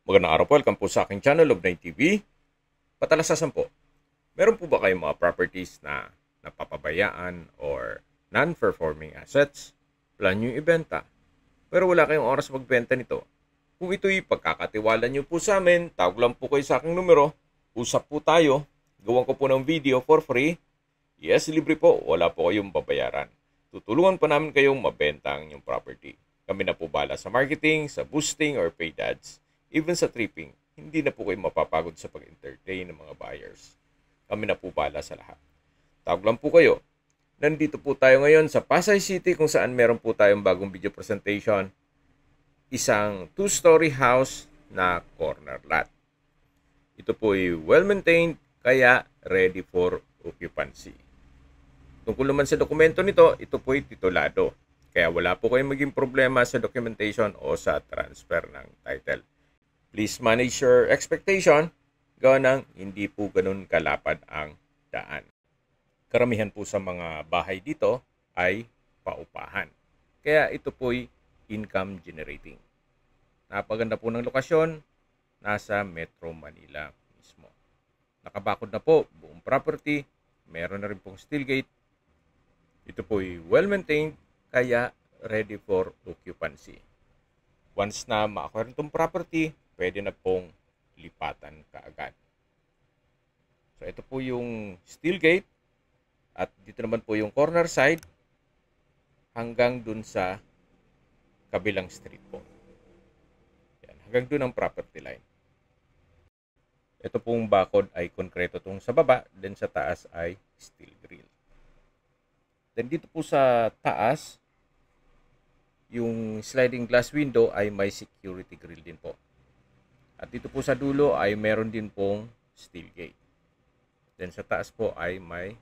Magandang araw po, welcome po sa aking channel, Love9 TV. Patalasasan po, meron po ba kayong mga properties na napapabayaan or non-performing assets? Plan nyo ibenta, pero wala kayong oras magbenta nito. Kung ito'y pagkakatiwala nyo po sa amin, tawag lang po kayo sa aking numero, usap po tayo, gawan ko po ng video for free. Yes, libre po, wala po kayong babayaran. Tutulungan pa namin kayong mabenta ang inyong property. Kami na po bala sa marketing, sa boosting or paid ads. Even sa tripping, hindi na po kayo mapapagod sa pag-entertain ng mga buyers. Kami na po bala sa lahat. Tawag lang po kayo. Nandito po tayo ngayon sa Pasay City kung saan meron po tayong bagong video presentation. Isang 2-story house na corner lot. Ito po ay well-maintained kaya ready for occupancy. Tungkol naman sa dokumento nito, ito po ay titulado. Kaya wala po kayong maging problema sa documentation o sa transfer ng title. Please manage your expectation. Gawa ng hindi po ganun kalapad ang daan. Karamihan po sa mga bahay dito ay paupahan. Kaya ito po'y income generating. Napaganda po ng lokasyon, nasa Metro Manila mismo. Nakabakod na po buong property, meron na rin pong steel gate. Ito po'y well-maintained, kaya ready for occupancy. Once na ma-acquire itong property, pwede na pong lipatan kaagad. So ito po yung steel gate at dito naman po yung corner side hanggang dun sa kabilang street po. Yan, hanggang dun ang property line. Ito pong bakod ay konkreto tong sa baba, then sa taas ay steel grill. Then dito po sa taas, yung sliding glass window ay may security grill din po. At dito po sa dulo ay meron din pong steel gate. Then sa taas po ay may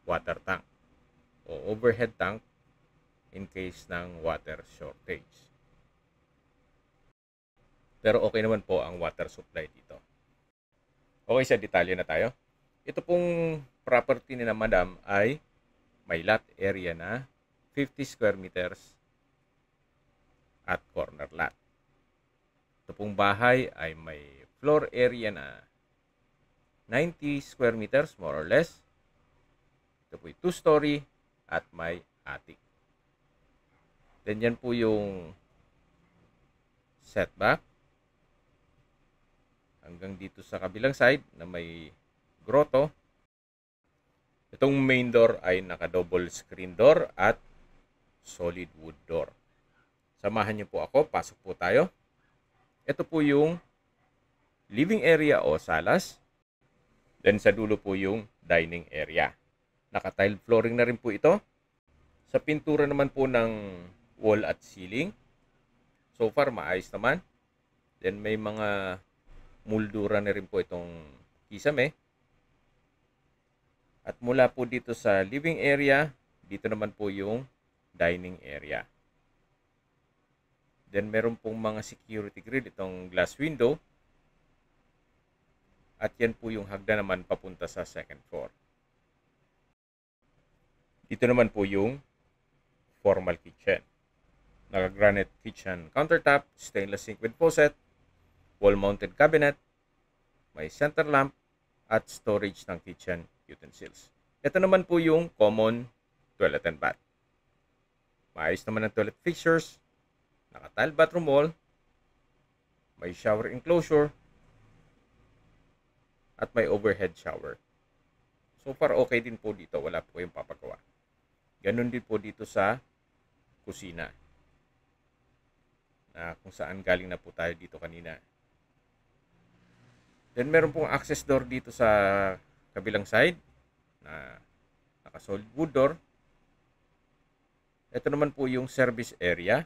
water tank o overhead tank in case ng water shortage. Pero okay naman po ang water supply dito. Okay, sa detalye na tayo. Ito pong property ni na madam ay may lot area na 50 square meters at corner lot. Ito pong bahay ay may floor area na 90 square meters more or less. Ito po 2-story at may attic. Then yan po yung setback. Hanggang dito sa kabilang side na may grotto. Itong main door ay naka-double screen door at solid wood door. Samahan niyo po ako, pasok po tayo. Ito po yung living area o salas. Then sa dulo po yung dining area. Naka-tile flooring na rin po ito. Sa pintura naman po ng wall at ceiling, so far maayos naman. Then may mga moldura na rin po itong kisame. At mula po dito sa living area, dito naman po yung dining area. Then meron pong mga security grill itong glass window. At yan po yung hagdan naman papunta sa second floor. Dito naman po yung formal kitchen. Naka-granite kitchen countertop, stainless sink with faucet, wall-mounted cabinet, may center lamp, at storage ng kitchen utensils. Ito naman po yung common toilet and bath. Maayos naman ang toilet fixtures, naka-tile bathroom wall, may shower enclosure, at may overhead shower. So far, okay din po dito. Wala po kayong papagawa. Ganon din po dito sa kusina. Na kung saan galing na po tayo dito kanina. Then meron pong access door dito sa kabilang side na naka-solid wood door. Ito naman po yung service area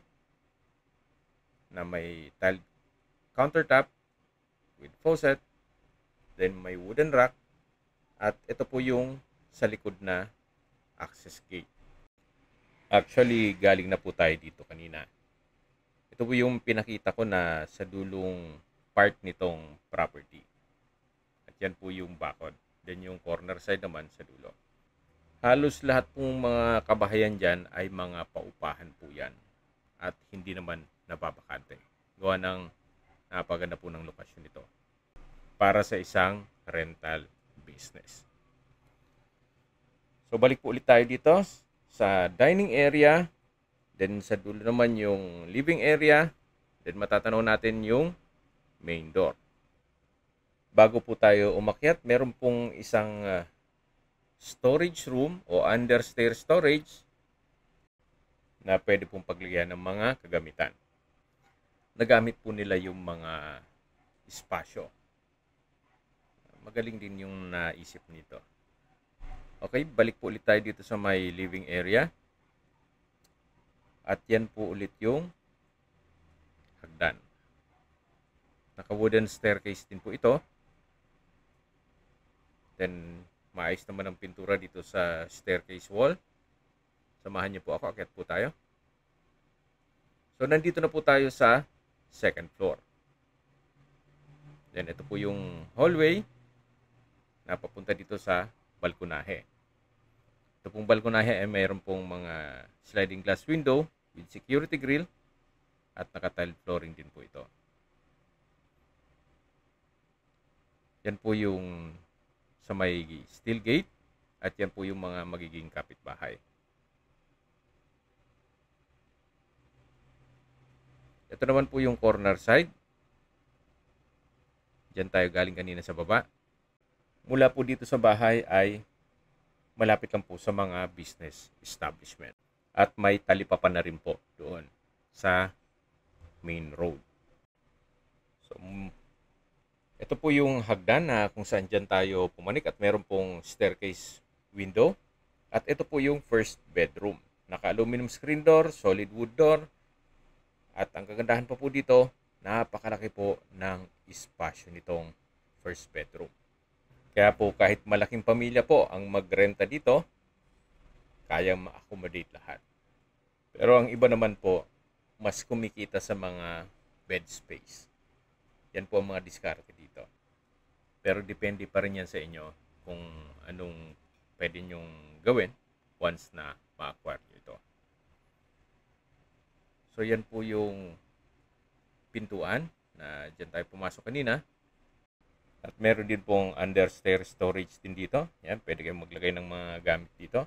na may tile countertop with faucet, then may wooden rack, at ito po yung sa likod na access gate. Actually, galing na po tayo dito kanina. Ito po yung pinakita ko na sa dulong part nitong property. At yan po yung bakod. Then yung corner side naman sa dulo. Halos lahat pong mga kabahayan dyan ay mga paupahan po yan. At hindi naman nababakante. Gawa ng Napaganda po ng lokasyon nito para sa isang rental business. So balik po ulit tayo dito sa dining area, then sa dulo naman yung living area, then matatanaw natin yung main door. Bago po tayo umakyat, meron pong isang storage room o understair storage na pwede pong paglagyan ng mga kagamitan. Nagamit po nila yung mga espasyo. Magaling din yung naisip nito. Okay, balik po ulit tayo dito sa may living area. At yan po ulit yung hagdan. Naka-wooden staircase din po ito. Then, maayos naman ang pintura dito sa staircase wall. Samahan niyo po ako, akyat po tayo. So, nandito na po tayo sa second floor. Then, ito po yung hallway na papunta dito sa balkonahe. Ito pong balkonahe ay mayroon pong mga sliding glass window with security grill at naka-tile flooring din po ito. Yan po yung sa may steel gate at yan po yung mga magiging kapitbahay. Ito naman po yung corner side. Diyan tayo galing kanina sa baba. Mula po dito sa bahay ay malapit lang po sa mga business establishment. At may talipapan na rin po doon sa main road. So, ito po yung hagdan na kung saan dyan tayo pumanik at meron pong staircase window. At ito po yung first bedroom. Naka-aluminum screen door, solid wood door. At ang kagandahan pa po dito, napakalaki po ng espasyo nitong first bedroom. Kaya po kahit malaking pamilya po ang magrenta dito, kayang ma-accommodate lahat. Pero ang iba naman po, mas kumikita sa mga bed space. Yan po ang mga diskarte dito. Pero depende pa rin yan sa inyo kung anong pwede nyong gawin once na ma-acquire nyo ito. So yan po yung pintuan na dyan tayo pumasok kanina. At meron din pong understair storage din dito. Yan, pwede kayong maglagay ng mga gamit dito.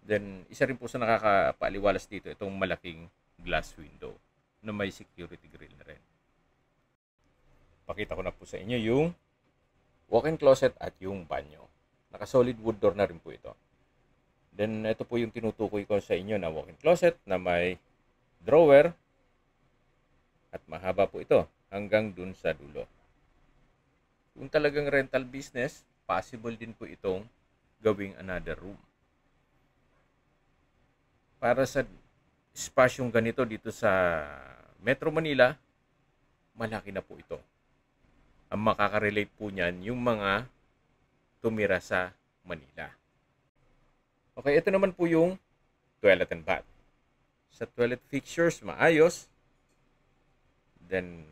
Then, isa rin po sa nakakapaaliwalas dito itong malaking glass window na may security grill na rin. Pakita ko na po sa inyo yung walk-in closet at yung banyo. Naka-solid wood door na rin po ito. Then, ito po yung tinutukoy ko sa inyo na walk-in closet na may drawer at mahaba po ito hanggang dun sa dulo. Kung talagang rental business, possible din po itong gawing another room. Para sa espasyong ganito dito sa Metro Manila, malaki na po ito. Ang makaka-relate po niyan yung mga tumira sa Manila. Okay, ito naman po yung toilet and bath. Sa toilet fixtures, maayos. Then,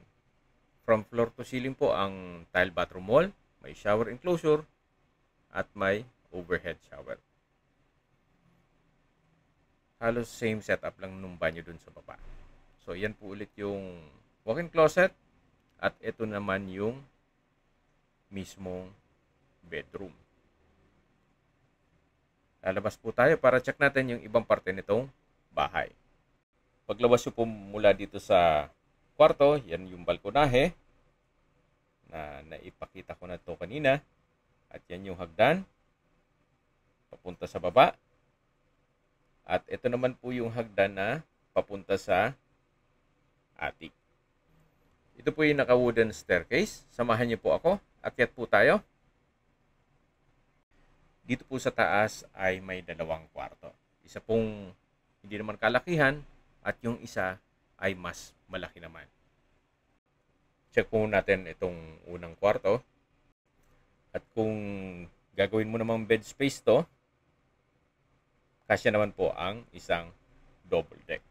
from floor to ceiling po ang tile bathroom wall, may shower enclosure, at may overhead shower. Halos same setup lang nung banyo dun sa baba. So, yan po ulit yung walk-in closet. At ito naman yung mismong bedroom. Lalabas po tayo para check natin yung ibang parte nitong bahay. Paglabas nyo po mula dito sa kwarto, yan yung balkonahe na naipakita ko na to kanina. At yan yung hagdan papunta sa baba. At ito naman po yung hagdan na papunta sa attic. Ito po yung naka-wooden staircase. Samahan niyo po ako. Akyat po tayo. Dito po sa taas ay may dalawang kwarto. Isa pong hindi naman kalakihan at yung isa ay mas malaki naman. Check po natin itong unang kwarto. At kung gagawin mo namang bed space to, kasya naman po ang isang double deck.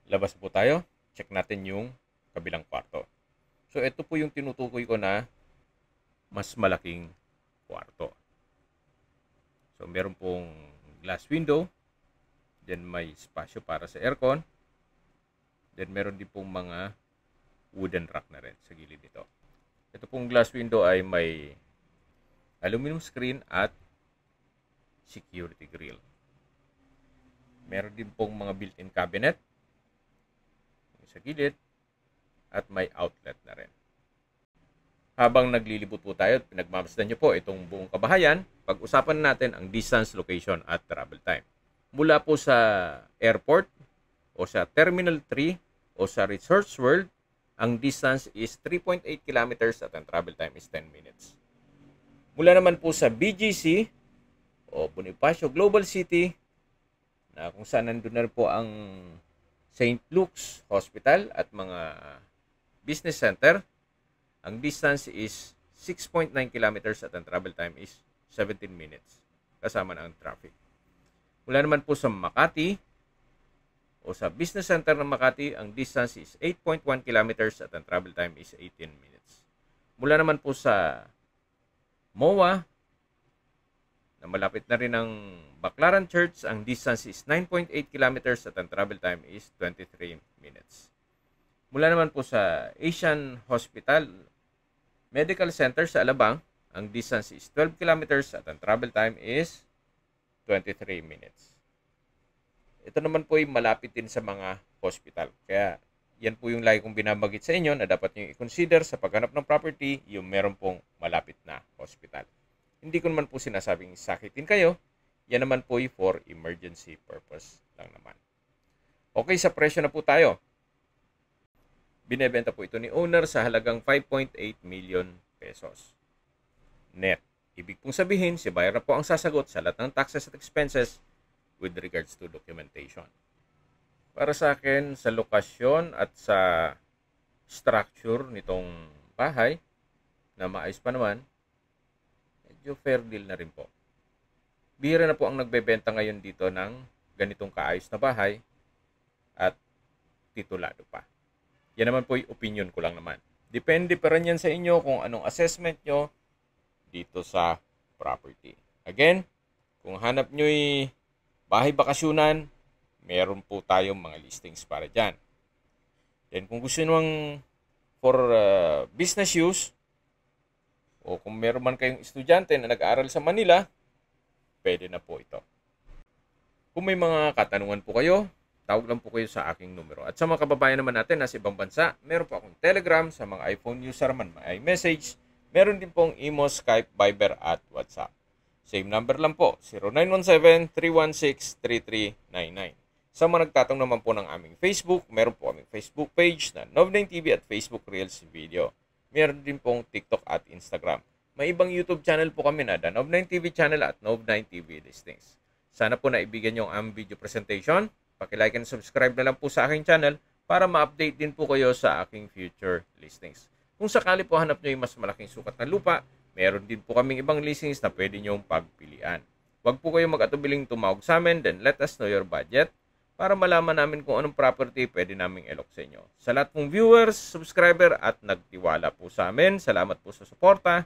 Labas po tayo. Check natin yung kabilang kwarto. So, ito po yung tinutukoy ko na mas malaking kwarto. So, meron pong glass window. Then may spasyo para sa aircon. Then meron din pong mga wooden rack na rin sa gilid nito. Ito pong glass window ay may aluminum screen at security grill. Meron din pong mga built-in cabinet sa gilid at may outlet na rin. Habang naglilibot po tayo at pinagmamasdan nyo po itong buong kabahayan, pag-usapan natin ang distance, location at travel time. Mula po sa airport o sa Terminal 3 o sa Resorts World, ang distance is 3.8 kilometers at ang travel time is 10 minutes. Mula naman po sa BGC o Bonifacio Global City, na kung saan nandun na po ang St. Luke's Hospital at mga business center, ang distance is 6.9 kilometers at ang travel time is 17 minutes kasama na ang traffic. Mula naman po sa Makati o sa business center ng Makati, ang distance is 8.1 kilometers at ang travel time is 18 minutes. Mula naman po sa MOA, na malapit na rin ang Baclaran Church, ang distance is 9.8 kilometers at ang travel time is 23 minutes. Mula naman po sa Asian Hospital Medical Center sa Alabang, ang distance is 12 kilometers at ang travel time is 23 minutes. Ito naman po ay malapit din sa mga hospital. Kaya yan po yung lagi kong binabagit sa inyo na dapat nyo i-consider sa paghanap ng property, yung meron pong malapit na hospital. Hindi ko naman po sinasabing sakitin kayo. Yan naman po ay for emergency purpose lang naman. Okay, sa presyo na po tayo. Binebenta po ito ni owner sa halagang 5.8 million pesos. Net. Ibig pong sabihin, si buyer na po ang sasagot sa lahat ng taxes at expenses with regards to documentation. Para sa akin, sa lokasyon at sa structure nitong bahay, na maayos pa naman, medyo fair deal na rin po. Bihira na po ang nagbebenta ngayon dito ng ganitong kaayos na bahay at titulado pa. Yan naman po yung opinion ko lang naman. Depende pa rin yan sa inyo kung anong assessment nyo dito sa property. Again, kung hanap nyo yung bahay bakasyunan, meron po tayong mga listings para dyan. Then kung gusto nyo for business use, o kung meron man kayong estudyante na nag-aaral sa Manila, pwede na po ito. Kung may mga katanungan po kayo, tawag lang po kayo sa aking numero. At sa mga kababayan naman natin na sa ibang bansa, meron po akong Telegram. Sa mga iPhone user man, may iMessage. Meron din pong Imo, Skype, Viber at WhatsApp. Same number lang po, 0917-316-3399. Sa mga nagtatanong naman po ng aming Facebook, meron po aming Facebook page na Nov9 TV at Facebook Reels Video. Meron din pong TikTok at Instagram. May ibang YouTube channel po kami na The Nov9 TV channel at Nov9 TV Listings. Sana po naibigan nyo ang video presentation. Paki-like and subscribe na lang po sa aking channel para ma-update din po kayo sa aking future listings. Kung sakali po hanap nyo yung mas malaking sukat na lupa, meron din po kaming ibang listings na pwede nyong pagpilian. Huwag po kayong mag-atubiling tumawag sa amin, then let us know your budget para malaman namin kung anong property pwede naming ilok sa inyo. Sa lahat pong viewers, subscriber at nagtiwala po sa amin, salamat po sa suporta.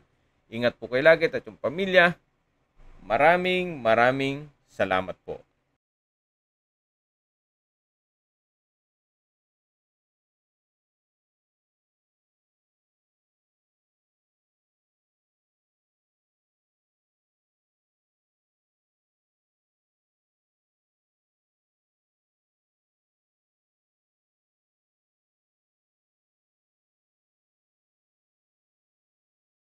Ingat po kayo lagi at yung pamilya. Maraming salamat po.